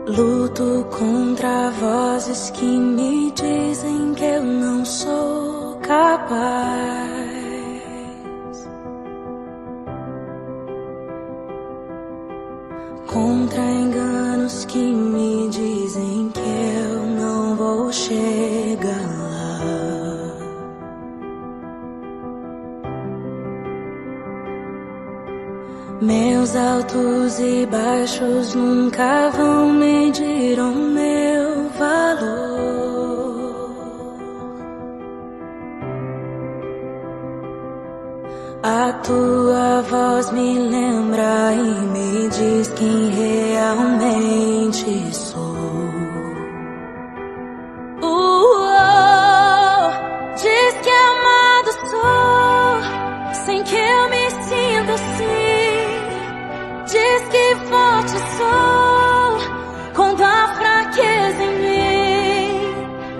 Luto contra vozes que me dizem que eu não sou capaz. Contra enganos que me dizem que eu não vou chegar lá. Meus altos e baixos nunca vão medir o meu valor. A tua voz me lembra e me diz quem realmente sou.